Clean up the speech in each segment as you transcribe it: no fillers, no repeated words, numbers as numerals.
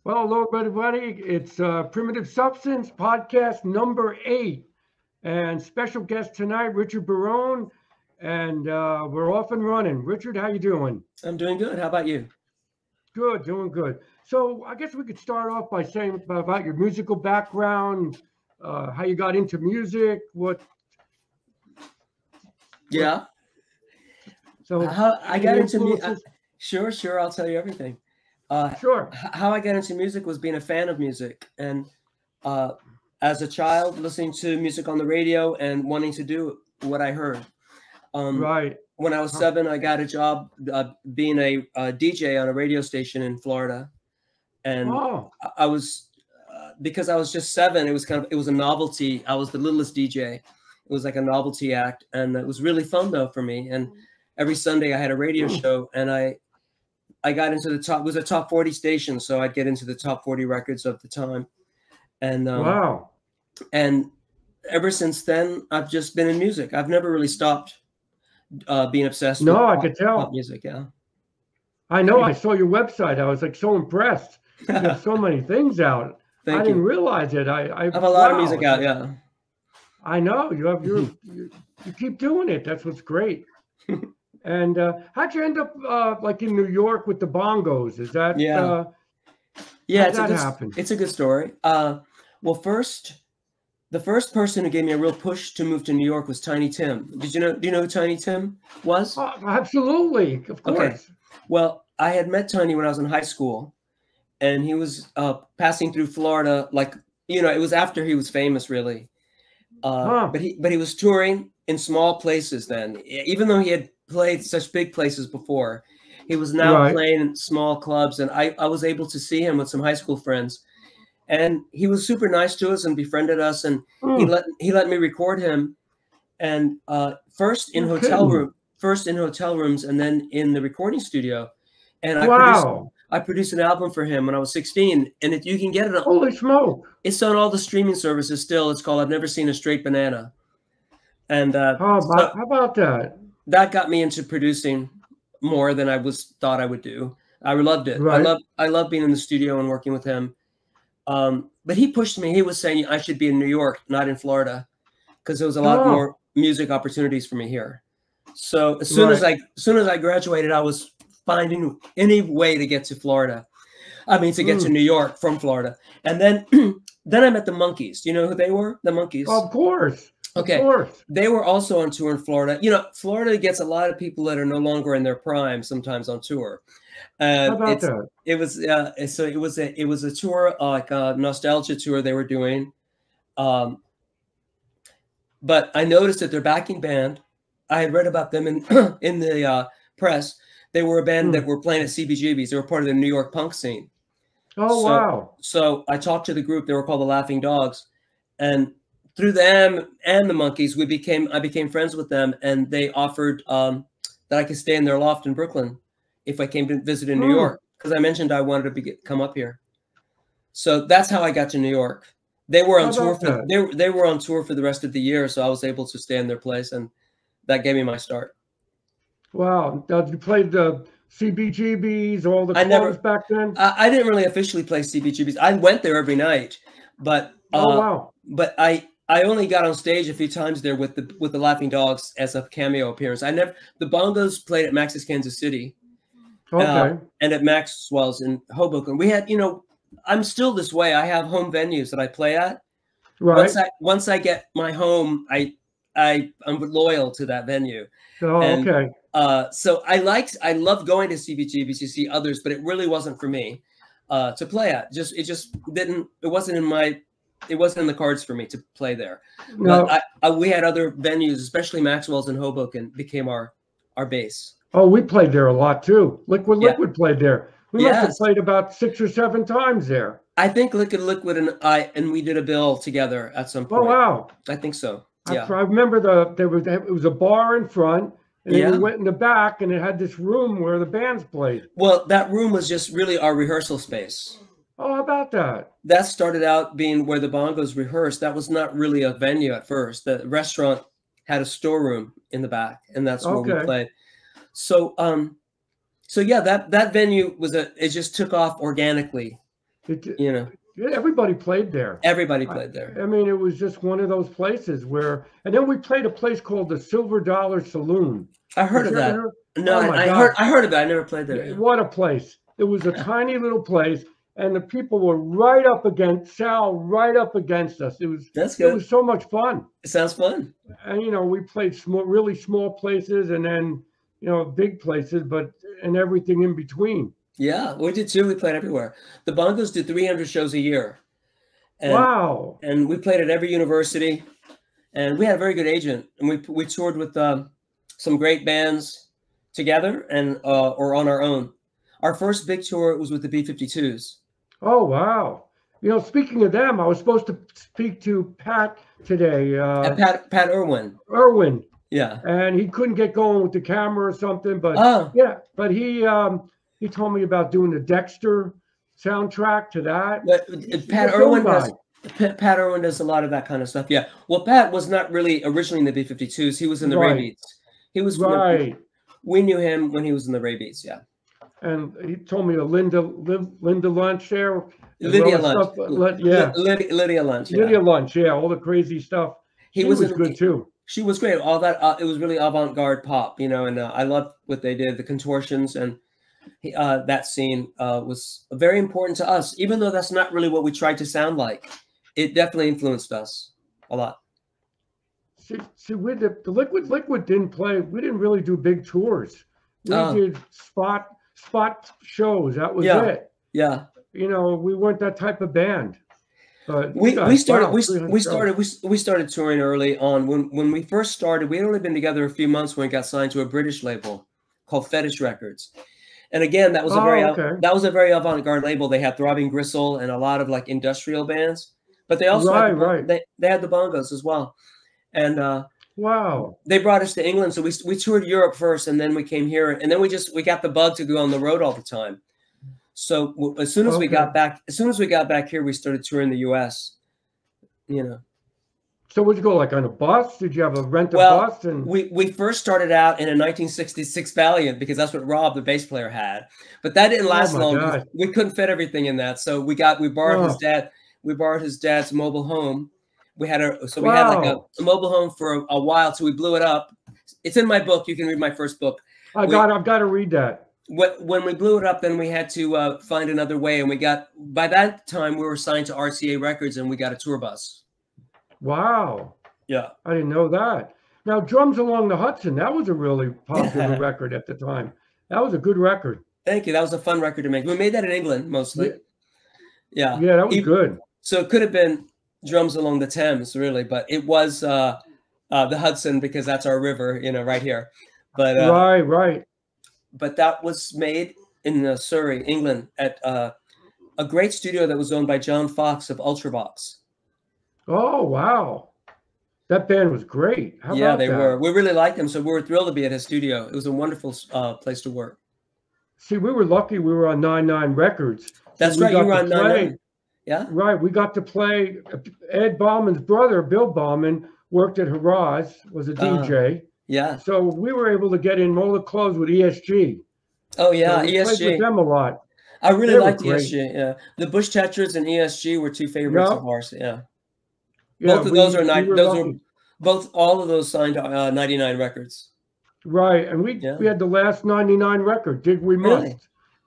Well, hello, everybody. It's Primitive Substance podcast number 8, and special guest tonight, Richard Barone, and we're off and running. Richard, how you doing? I'm doing good. How about you? Good, doing good. So I guess we could start off by saying about your musical background, how you got into music, Yeah. So How I got into music? influences. Sure. I'll tell you everything. Sure. How I got into music was being a fan of music, and as a child, listening to music on the radio and wanting to do what I heard. Right. When I was 7, I got a job being a DJ on a radio station in Florida, and Oh, I was because I was just 7. It was a novelty. I was the littlest DJ. It was like a novelty act, and it was really fun though for me. And every Sunday I had a radio show, and I got into the top. It was a top 40 station, so I'd get into the top 40 records of the time. And wow. and ever since then, I've just been in music. I've never really stopped being obsessed with No, I could tell. pop music. Yeah. I know. I saw your website. I was like so impressed. You have so many things out. I Thank didn't you. realize it. I I have a lot of wow. music out. Yeah. I know you have you keep doing it. That's what's great. And how'd you end up like in New York with the Bongos? Is that Yeah. Yeah, how'd it's that a good happen? it's a good story. Well, the first person who gave me a real push to move to New York was Tiny Tim. Do you know who Tiny Tim was? Absolutely, of Okay. course. Well, I had met Tiny when I was in high school, and he was passing through Florida. Like, it was after he was famous, really. Huh. But he was touring in small places then. Even though he had played such big places before, he was now Right. playing in small clubs, and I was able to see him with some high school friends. And he was super nice to us and befriended us, and he Mm, let me record him. And first in you're hotel kidding. rooms, and then in the recording studio. And Wow. I produced an album for him when I was 16, and you can get it. Holy smoke. It's on all the streaming services still. It's called "I've Never Seen a Straight Banana," and How so about that? that got me into producing more than I thought I would do. I loved it. Right. I love being in the studio and working with him. But he pushed me. He was saying I should be in New York, not in Florida, because there was a lot Oh, more music opportunities for me here. So as soon right. as I graduated, I was finding any way to get to Florida. I mean, to get to New York from Florida. And then then I met the Monkees. Do you know who they were? The Monkees. Of course. Okay. Of course. They were also on tour in Florida. Florida gets a lot of people that are no longer in their prime sometimes on tour. How about that? It was so it was a tour, like a nostalgia tour they were doing. But I noticed that their backing band, I had read about them in in the press. They were a band that were playing at CBGB's. They were part of the New York punk scene. Oh, So wow. so I talked to the group. They were called the Laughing Dogs, and through them and the Monkees, I became friends with them, and they offered that I could stay in their loft in Brooklyn if I came to visit in New York, because I mentioned I wanted to come up here. So that's how I got to New York. They were on How tour about for that? they were on tour for the rest of the year, so I was able to stay in their place, and that gave me my start. Wow. Now, you played the CBGBs, all the I never clubs back then? I didn't really officially play CBGBs. I went there every night, but Oh, wow. I only got on stage a few times there with the Laughing Dogs as a cameo appearance. The Bongos played at Max's Kansas City, Okay. and at Maxwell's in Hoboken. We had, I'm still this way. I have home venues that I play at. Right. Once I get my home, I'm loyal to that venue. Oh, And okay. so I love going to CBGBs to see others, but it really wasn't for me to play at. It wasn't in the cards for me to play there. No. But we had other venues, especially Maxwell's in Hoboken, became our base. Oh, we played there a lot too. Yeah. Liquid played there. We must have Yes. played about 6 or 7 times there. I think Liquid and we did a bill together at some Oh, point. wow. I think so. I Yeah. remember it was a bar in front, and then Yeah. we went in the back, and it had this room where the bands played. Well, that room was just really our rehearsal space. Oh, how about that? That started out being where the Bongos rehearsed. That was not really a venue at first. The restaurant had a storeroom in the back, and that's where we Okay. played. So yeah, that venue it just took off organically. You know, Everybody played there. everybody played there. I mean, it was just one of those places where, and then we played a place called the Silver Dollar Saloon. I heard Did of you that. ever hear- No, Oh my I God. heard of it. I never played there. Yeah. What a place. It was a tiny little place, and the people were right up against Sal, right up against us. That's It good. was so much fun. It sounds fun. And, you know, we played really small places and then, you know, big places, and everything in between. Yeah, we did too. We played everywhere. The Bongos did 300 shows a year. And, Wow. And we played at every university. And we had a very good agent. And we toured with some great bands together and or on our own. Our first big tour was with the B-52s. Oh, wow. You know, speaking of them, I was supposed to speak to Pat today. Pat Irwin. Irwin. Yeah. And he couldn't get going with the camera or something, but Oh. but he told me about doing the Dexter soundtrack to that. But He's Pat a film Irwin guy. Pat Irwin does a lot of that kind of stuff. Yeah. Well, Pat was not really originally in the B-52s. He was in the Ray Right. Beats. He was Right. We knew him when he was in the Ray Beats. Yeah. And he told me a Linda Lunch there. Lydia Stuff, Lunch. yeah. Lydia Lunch. Yeah. Lydia Lunch. Yeah. All the crazy stuff. She was good too. She was great. All that it was really avant-garde pop, you know, and I loved what they did, the contortions, and that scene was very important to us, even though that's not really what we tried to sound like. It definitely influenced us a lot. See, with the Liquid didn't play. We didn't really do big tours. We did spot shows. That was it. Yeah. You know, we weren't that type of band. But we started touring early on. When we first started, we had only been together a few months when we got signed to a British label called Fetish Records. And again, that was a very avant-garde label. They had Throbbing Gristle and a lot of like industrial bands, but they also they had the Bongos as well. And wow, they brought us to England, so we toured Europe first, and then we came here, and then we got the bug to go on the road all the time. So as soon as we got back here, we started touring the U.S. You know. So would you go like on a bus? Did you have a bus? And we first started out in a 1966 Valiant because that's what Rob, the bass player, had. But that didn't last long. We couldn't fit everything in that, so we borrowed his dad. We borrowed his dad's mobile home. We had we had like a mobile home for a while, so we blew it up. It's in my book. You can read my first book. I've got to read that. When we blew it up, then we had to find another way, and by that time we were signed to RCA Records, and we got a tour bus. Wow. Yeah. I didn't know that. Now, Drums Along the Hudson, that was a really popular record at the time. That was a good record. Thank you. That was a fun record to make. We made that in England mostly. Yeah. Yeah, that was good. So it could have been Drums Along the Thames, really, but it was the Hudson because that's our river, you know, right here. But right. But that was made in Surrey, England, at a great studio that was owned by John Fox of Ultravox. Oh, wow. That band was great. How yeah, about they that? were. We really liked them, so we were thrilled to be at his studio. It was a wonderful place to work. See, we were lucky we were on 9-9 Records. That's right, you were on 9-9. Yeah. Right, we got to play. Ed Bauman's brother, Bill Bauman, worked at Haraz, was a DJ. Yeah. So we were able to get in all the clubs with ESG. Oh, yeah, so we ESG. played with them a lot. I really liked ESG, yeah. The Bush Tetras and ESG were two favorites of ours, yeah. Both of those all of those signed 99 Records. Right, and we had the last 99 record, Dig We Missed. Really?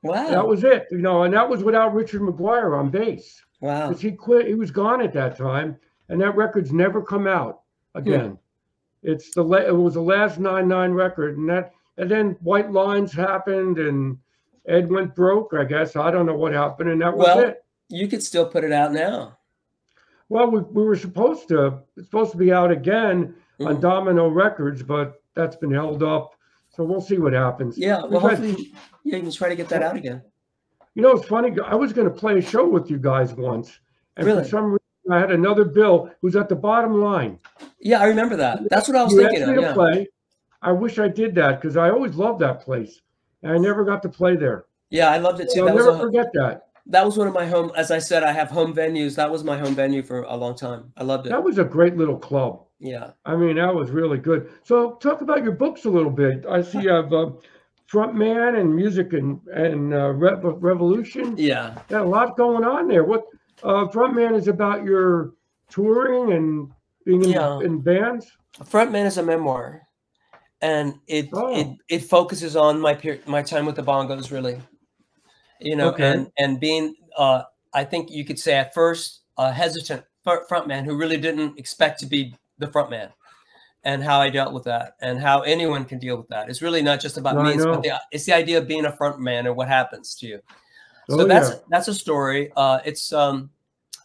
Wow. That was it, you know, and that was without Richard McGuire on bass. Wow. Because he quit, he was gone at that time, and that record's never come out again. It was the last 9-9 record, and then White Lines happened, and Ed went broke, I guess. I don't know what happened, and that was it. You could still put it out now. Well, we were supposed to. It's supposed to be out again on Domino Records, but that's been held up. So we'll see what happens. Yeah, well, hopefully you can try to get that out again. You know, it's funny. I was going to play a show with you guys once, and really? For some reason, I had another bill who's at the bottom line. Yeah, I remember that. That's what I was thinking of. To play. I wish I did that because I always loved that place, and I never got to play there. Yeah, I loved it too. So I'll never forget that. That was one of my home, as I said, I have home venues. That was my home venue for a long time. I loved it. That was a great little club. Yeah. I mean, that was really good. So talk about your books a little bit. I see you have frontman and music and revolution. Yeah. Got a lot going on there. What frontman is about your touring and being in bands? Frontman is a memoir, and it focuses on my time with the Bongos, really. You know, and being I think you could say at first a hesitant frontman who really didn't expect to be the frontman, and how I dealt with that, and how anyone can deal with that. It's really not just about me, it's the idea of being a frontman and what happens to you. So that's a story.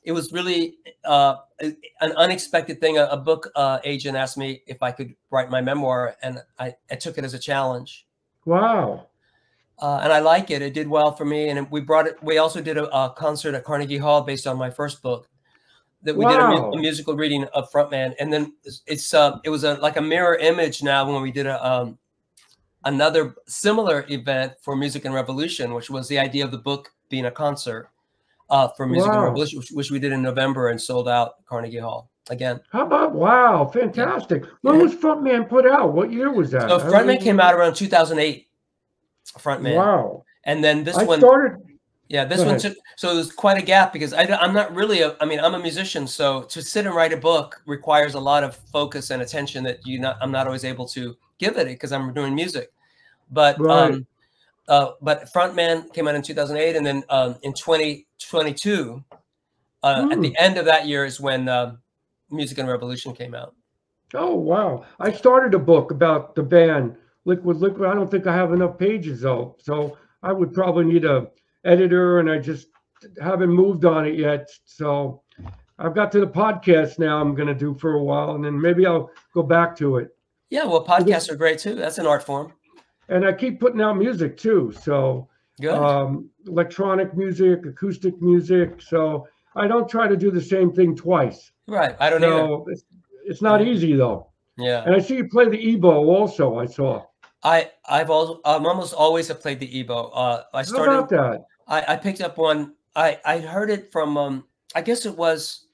It was really an unexpected thing. A book agent asked me if I could write my memoir, and I took it as a challenge. Wow. And I like it. It did well for me. And we also did a concert at Carnegie Hall based on my first book. That we did a musical reading of Frontman. And then it was like a mirror image now when we did another similar event for Music and Revolution, which was the idea of the book being a concert for Music and Revolution, which we did in November and sold out at Carnegie Hall again. How about, fantastic. When was Frontman put out? What year was that? So Frontman came out around 2008. Frontman. Wow. And then this one took, so there's quite a gap because I'm not really I'm a musician, so to sit and write a book requires a lot of focus and attention that I'm not always able to give it because I'm doing music. But but Frontman came out in 2008, and then in 2022 at the end of that year is when Music and Revolution came out. Oh wow. I started a book about the band Liquid. I don't think I have enough pages though, so I would probably need a editor, and I just haven't moved on it yet. So I've got to the podcast now I'm going to do for a while, and then maybe I'll go back to it. Yeah, well, podcasts are great too. That's an art form. And I keep putting out music too. So electronic music, acoustic music. So I don't try to do the same thing twice. Right. I don't either. It's not easy though. Yeah. And I see you play the EBow also. I saw. I've almost always have played the EBow. I started. How about that? I picked up one. I heard it from. I guess it was.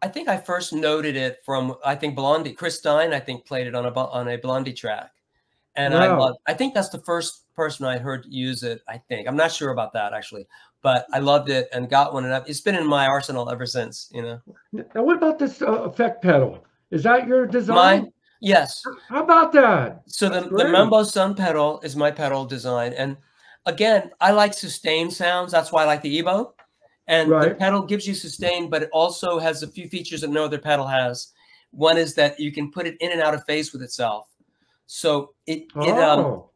I think I first noted it from. I think Blondie. Chris Stein. I think played it on a Blondie track, and I think that's the first person I heard use it. I think I'm not sure about that actually, but I loved it and got one, and it's been in my arsenal ever since. You know. Now, what about this effect pedal? Is that your design? Yes. How about that? So the Mambo Sun pedal is my pedal design. And again, I like sustain sounds. That's why I like the EBow. And the pedal gives you sustain, but it also has a few features that no other pedal has. One is that you can put it in and out of phase with itself. So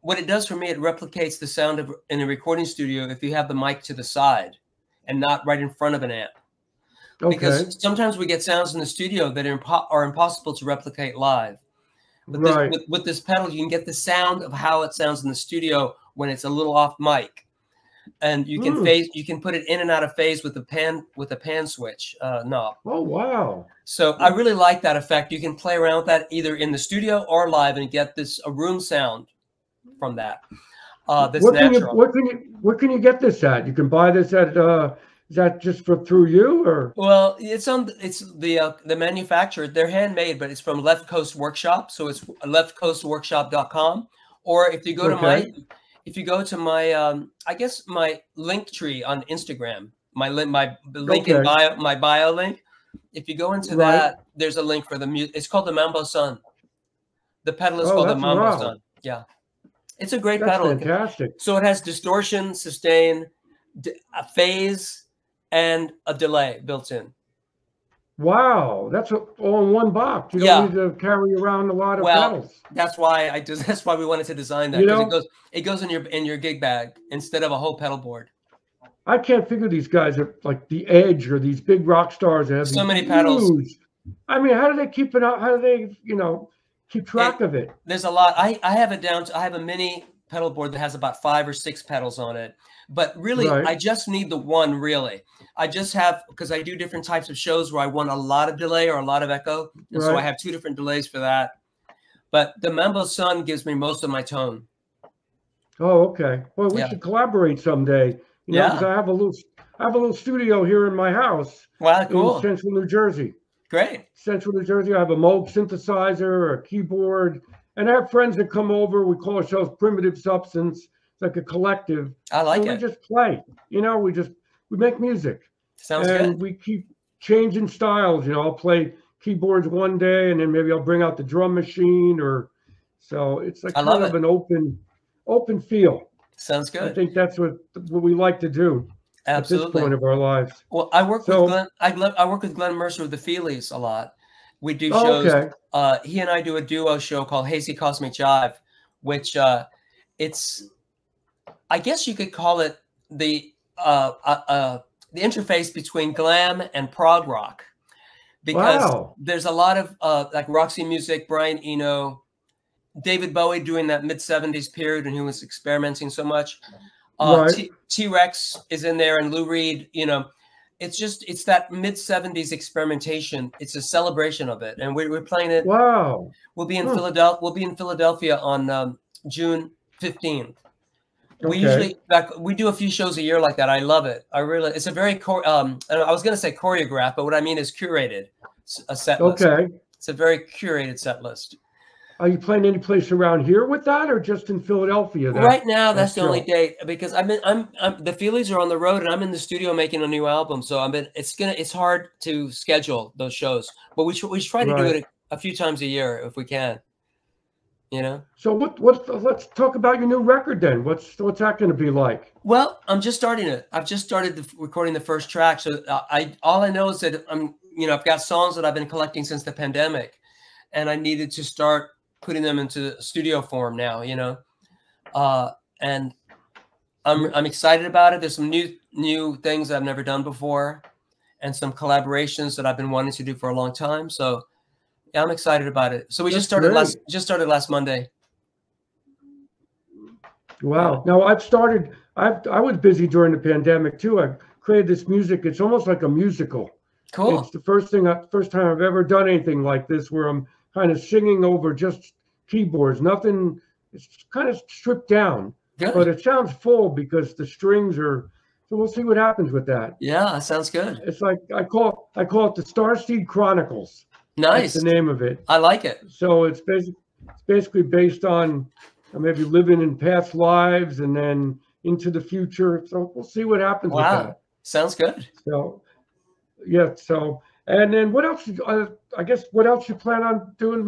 what it does for me, it replicates the sound in a recording studio if you have the mic to the side and not right in front of an amp. Because sometimes we get sounds in the studio that are impossible to replicate live. But with this pedal, you can get the sound of how it sounds in the studio when it's a little off mic, and you can you can put it in and out of phase with a pan switch knob. Oh wow! So I really like that effect. You can play around with that either in the studio or live and get a room sound from that. That's natural. Where can you get this at? You can buy this at. Is that just through you, or? Well, it's the manufacturer. They're handmade, but it's from Left Coast Workshop, so it's leftcoastworkshop.com. Or if you go to my I guess my link tree on Instagram, my link in my bio link. If you go into that, there's a link for the music. It's called the Mambo Sun. The pedal is called the Mambo Sun. Yeah, it's a great pedal. Fantastic. So it has distortion, sustain, a phase, and a delay built in. Wow, that's all in one box. You don't need to carry around a lot of pedals. That's why that's why we wanted to design that, because it goes in your gig bag instead of a whole pedal board. I can't figure these guys are like the Edge or these big rock stars that have so many pedals. I mean, how do they keep it up? How do they, keep track of it? There's a lot. I have it down to, I have a mini pedal board that has about 5 or 6 pedals on it. But really, I just need the one, really. I just have, because I do different types of shows where I want a lot of delay or a lot of echo. And so I have 2 different delays for that. But the Mambo Sun gives me most of my tone. Oh, okay. Well, we should collaborate someday. Because I have a little studio here in my house. Wow, cool. In Central New Jersey. Great. Central New Jersey. I have a Moog synthesizer, a keyboard, And I have friends that come over. We call ourselves Primitive Substance. It's like a collective. I like and it. We just play. You know, we make music. Sounds and good. We keep changing styles. You know, I'll play keyboards one day, and then maybe I'll bring out the drum machine, or so it's like kind of an open feel. Sounds good. I think that's what we like to do. Absolutely. At this point of our lives. Well, I work with Glenn. I work with Glenn Mercer of the Feelies a lot. We do shows. Okay. He and I do a duo show called Hazy Cosmic Jive, which it's, I guess you could call it the interface between glam and prog rock, because there's a lot of like Roxy Music, Brian Eno, David Bowie during that mid-70s period when he was experimenting so much. T-Rex is in there, and Lou Reed. You know, it's that mid-70s experimentation. It's a celebration of it, and we're playing it. Wow. We'll be in Philadelphia. We'll be in Philadelphia on June 15th. Okay. We do a few shows a year like that. I love it. It's a very I was going to say choreographed, but what I mean is curated. A set list. Okay. It's a very curated set list. Are you playing any place around here with that, or just in Philadelphia? Right now, that's the only date, because I'm the Feelies are on the road, and I'm in the studio making a new album. So it's hard to schedule those shows, but we try to do it a few times a year if we can. You know. So let's talk about your new record then. What's that going to be like? Well, I'm just starting it. I've just started recording the first track. So all I know is that I've got songs that I've been collecting since the pandemic, and I needed to start putting them into studio form now, you know, and I'm excited about it. There's some new things I've never done before, and some collaborations that I've been wanting to do for a long time. So yeah, I'm excited about it. So we just started last Monday. Wow. Now I was busy during the pandemic too. I created this music. It's almost like a musical. Cool. It's the first time I've ever done anything like this, where I'm kind of singing over just keyboards. Nothing. It's kind of stripped down. Good. But it sounds full because the strings are. So we'll see what happens with that. Yeah, that sounds good. It's like I call it the Starseed Chronicles. Nice. That's the name of it. I like it. So it's basically based on maybe living in past lives and then into the future. So we'll see what happens with that. Sounds good. So yeah. So and then what else? I guess what else you plan on doing?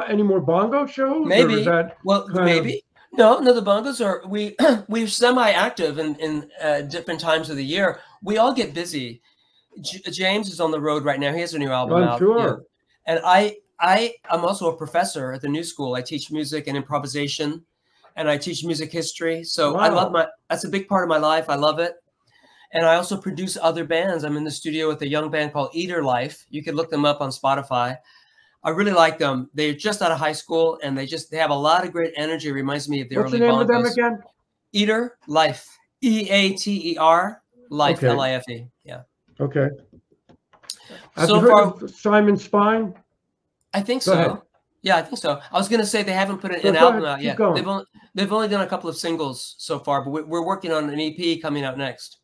Any more bongo shows? Maybe. Maybe. No, the bongos are we're semi-active in different times of the year. We all get busy. James is on the road right now. He has a new album out. Sure. Yeah. And I'm also a professor at the New School. I teach music and improvisation, and I teach music history. So I love that's a big part of my life. I love it. And I also produce other bands. I'm in the studio with a young band called Eater Life. You can look them up on Spotify. I really like them. They're just out of high school, and they have a lot of great energy. It reminds me of the early bongos. What's the name of them again? Eater Life. EATER Life. Okay. LIFE. Yeah. Okay. Have you heard of Simon Spine? I think so. Ahead. Yeah, I think so. I was going to say they haven't put an album out yet. They've only done a couple of singles so far, but we're working on an EP coming out next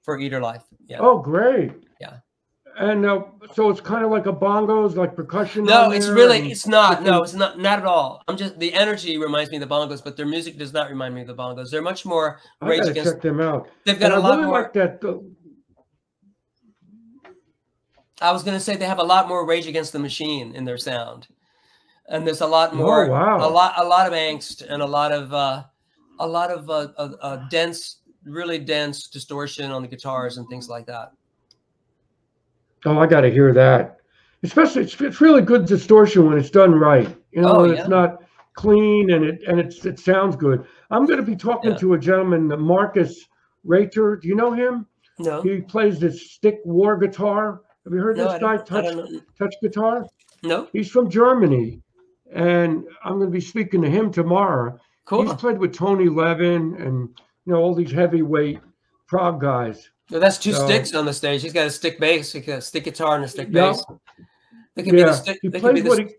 for Eater Life. Yeah. Oh, great. Yeah. And so it's kind of like a bongos, like percussion. No, it's not. No, it's not at all. The energy reminds me of the bongos, but their music does not remind me of the bongos. They're much more Rage Against. Check them out. They've got a lot more. Like that. I was going to say they have a lot more Rage Against the Machine in their sound, and there's a lot more, a lot of angst and a lot of dense, really dense distortion on the guitars and things like that. Oh, I got to hear that. Especially, it's really good distortion when it's done right. You know, it's not clean and it sounds good. I'm going to be talking to a gentleman, Marcus Rater. Do you know him? No. He plays this stick war guitar. Have you heard this guy touch guitar? No. He's from Germany, and I'm going to be speaking to him tomorrow. Cool. He's played with Tony Levin and all these heavyweight prog guys. So that's two sticks on the stage. He's got a stick bass, he got a stick guitar and a stick bass. They could be the stick. They could be the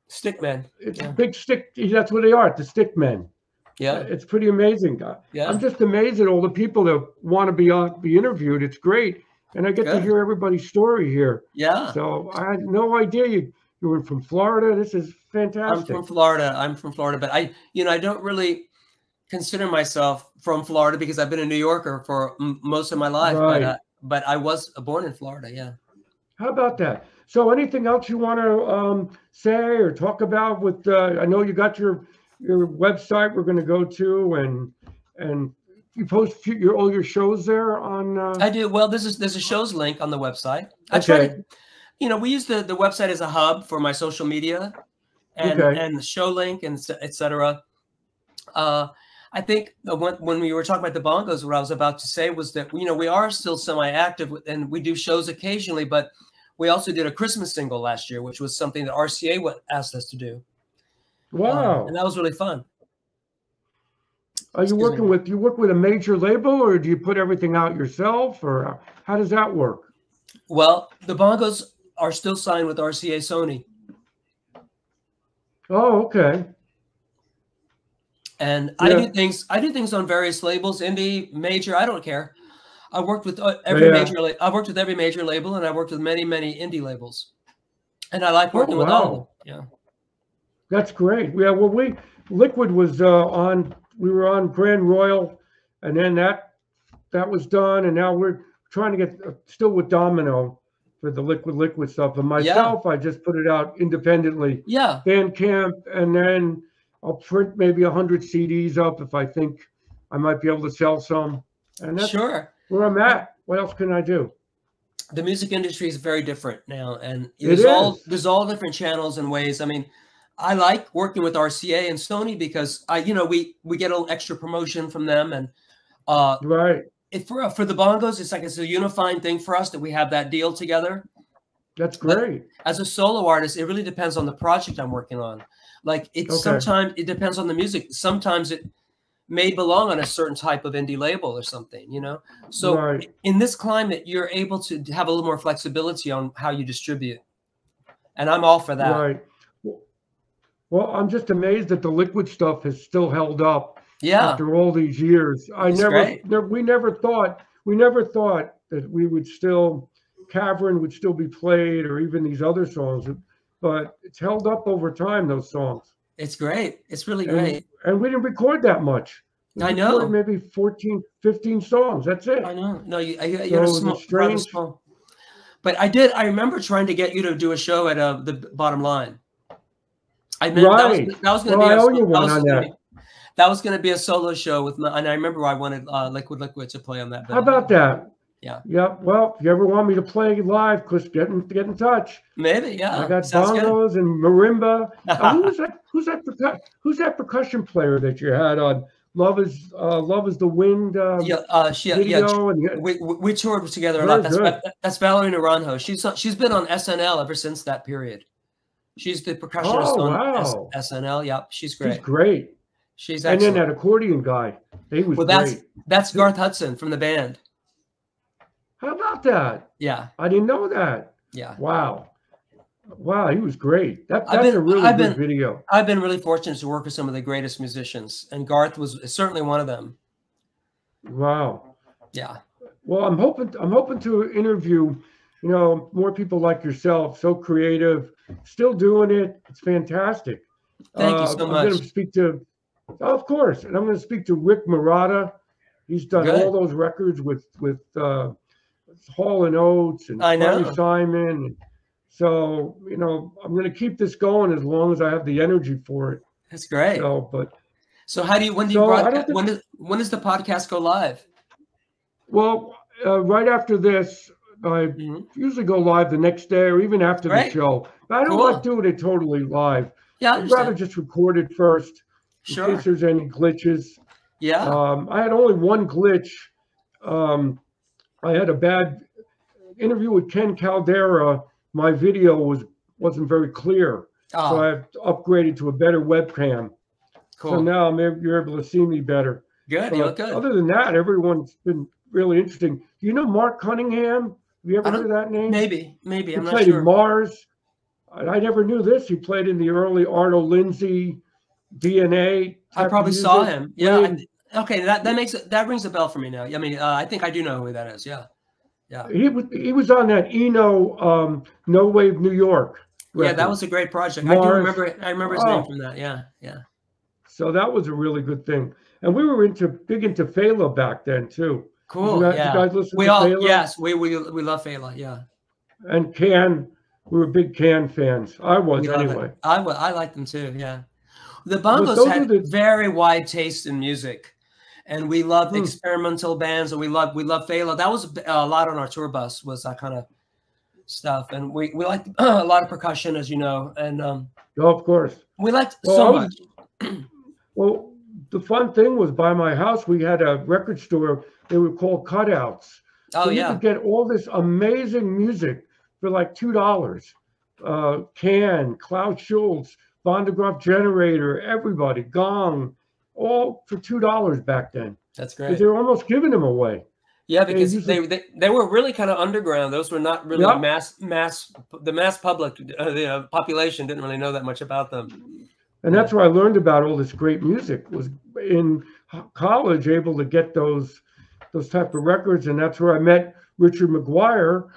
stick men. It's a big stick. That's what they are. The stick men. Yeah, it's pretty amazing. Yeah, I'm just amazed at all the people that want to be interviewed. It's great. And I get to hear everybody's story here. Yeah. So I had no idea You're from Florida. This is I'm fantastic. from Florida. I'm from Florida, but I don't really consider myself from Florida because I've been a New Yorker for most of my life. Right. But I was born in Florida. Yeah. How about that? So anything else you want to say or talk about with, I know you got your website we're going to go to, and you post all your shows there on. I do. Well, there's a shows link on the website. I Okay. try to, we use the website as a hub for my social media and the show link and etc. I think when we were talking about the Bongos, what I was about to say was that, we are still semi-active and we do shows occasionally, but we also did a Christmas single last year, which was something that RCA asked us to do. Wow. And that was really fun. Are you working with a major label, or do you put everything out yourself, or how does that work? Well, the Bongos are still signed with RCA Sony. Oh, okay. And I do things on various labels, indie, major, I don't care. I worked with every major label, and I worked with many indie labels. And I like working with all of them. Yeah. That's great. Yeah, well, Liquid was we were on Grand Royal, and then that was done, and now we're trying to get still with Domino for the Liquid stuff. And myself, I just put it out independently. Yeah. Bandcamp, and then I'll print maybe 100 CDs up if I think I might be able to sell some. And that's where I'm at. What else can I do? The music industry is very different now, and there's all different channels and ways. I mean, I like working with RCA and Sony because we get a little extra promotion from them, and right. For the Bongos, it's a unifying thing for us that we have that deal together. That's great. But as a solo artist, it really depends on the project I'm working on. Like sometimes it depends on the music. Sometimes it may belong on a certain type of indie label or something, So in this climate, you're able to have a little more flexibility on how you distribute. And I'm all for that. Right. Well, I'm just amazed that the Liquid stuff has still held up after all these years. We never thought that we would Cavern would still be played, or even these other songs, but it's held up over time, those songs. It's great. It's really great. And we didn't record that much. I know. Maybe 14, 15 songs. That's it. I know. No, you're small. But I remember trying to get you to do a show at the Bottom Line. That was going to be a solo show and I remember I wanted Liquid to play on that. How about that? Yeah. Yeah. Well, if you ever want me to play live, Chris, get in touch. Maybe. Yeah. I got bongos and marimba. Who's that percussion player that you had on Love Is the Wind? We toured together a lot. That's Valerie Naranjo. She's been on SNL ever since that period. She's the percussionist on SNL. Yep, she's great. She's great. She's excellent. And then that accordion guy, he was great. That's Garth Hudson from the band. How about that? Yeah. I didn't know that. Yeah. Wow, he was great. That's a really good video. I've been really fortunate to work with some of the greatest musicians, and Garth was certainly one of them. Wow. Yeah. Well, I'm hoping to interview, more people like yourself, so creative, still doing it. It's fantastic. Thank you so much. I'm going to speak to, of course, and I'm going to speak to Rick Murata. He's done all those records with Hall and Oates and Barney Simon. So, I'm going to keep this going as long as I have the energy for it. That's great. So when does the podcast go live? Well, right after this, I usually go live the next day or even after the show. But I don't like doing it totally live. Yeah, I'd rather just record it first in case there's any glitches. Yeah. I had only one glitch. I had a bad interview with Ken Caldera. My video wasn't very clear, so I upgraded to a better webcam. Cool. So now you're able to see me better. Good, you look good. Other than that, everyone's been really interesting. Do you know Mark Cunningham? Have you ever heard of that name? Maybe. I'm not sure. He played in Mars. I never knew this. He played in the early Arnold Lindsay, DNA. I probably saw him. Yeah. Okay, that rings a bell for me now. I mean, I think I do know who that is. Yeah. Yeah. He was on that Eno No Wave New York. Yeah, that record. was a great project. Mars. I remember his name from that. Yeah, yeah. So that was a really good thing. And we were big into Fela back then too. Cool. Did you guys listen to Fela? Yes, we love Fela. Yeah. And Can, we were big Can fans. I was anyway. I like them too. Yeah. The Bongos had very wide taste in music, and we loved experimental bands, and we loved Fela. That was a lot on our tour bus, was that kind of stuff, and we liked a lot of percussion, as you know, and of course we liked so much. Well, the fun thing was by my house we had a record store. They were called Cutouts. Oh, so yeah. You could get all this amazing music for like $2. Can, Klaus Schultz, Von de Graaff Generator, everybody, Gong, all for $2 back then. That's great. They were almost giving them away. Yeah, because they were really kind of underground. Those were not really the mass public, the population didn't really know that much about them. And that's where I learned about all this great music, was in college, able to get those type of records. And that's where I met Richard McGuire,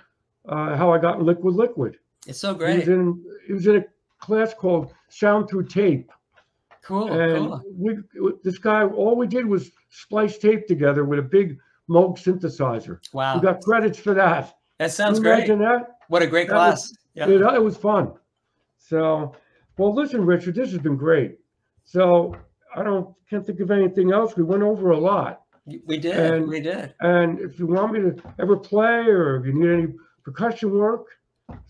how I got in Liquid. It's so great. He was in a class called Sound Through Tape. Cool. And this guy, all we did was splice tape together with a big Moog synthesizer. Wow. We got credits for that. That sounds great. Imagine that? What a great class. It was fun. So, well, listen, Richard, this has been great. So can't think of anything else. We went over a lot. We did. We did. And if you want me to ever play, or if you need any percussion work,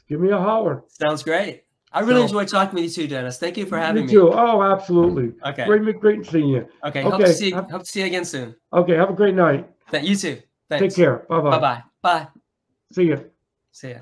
give me a holler. Sounds great. I really enjoyed talking with you too, Dennis. Thank you for having me. Me too. Oh, absolutely. Okay. Great seeing you. Okay. Hope to see you again soon. Okay. Have a great night. You too. Thanks. Take care. Bye-bye. Bye-bye. Bye. See ya. See ya.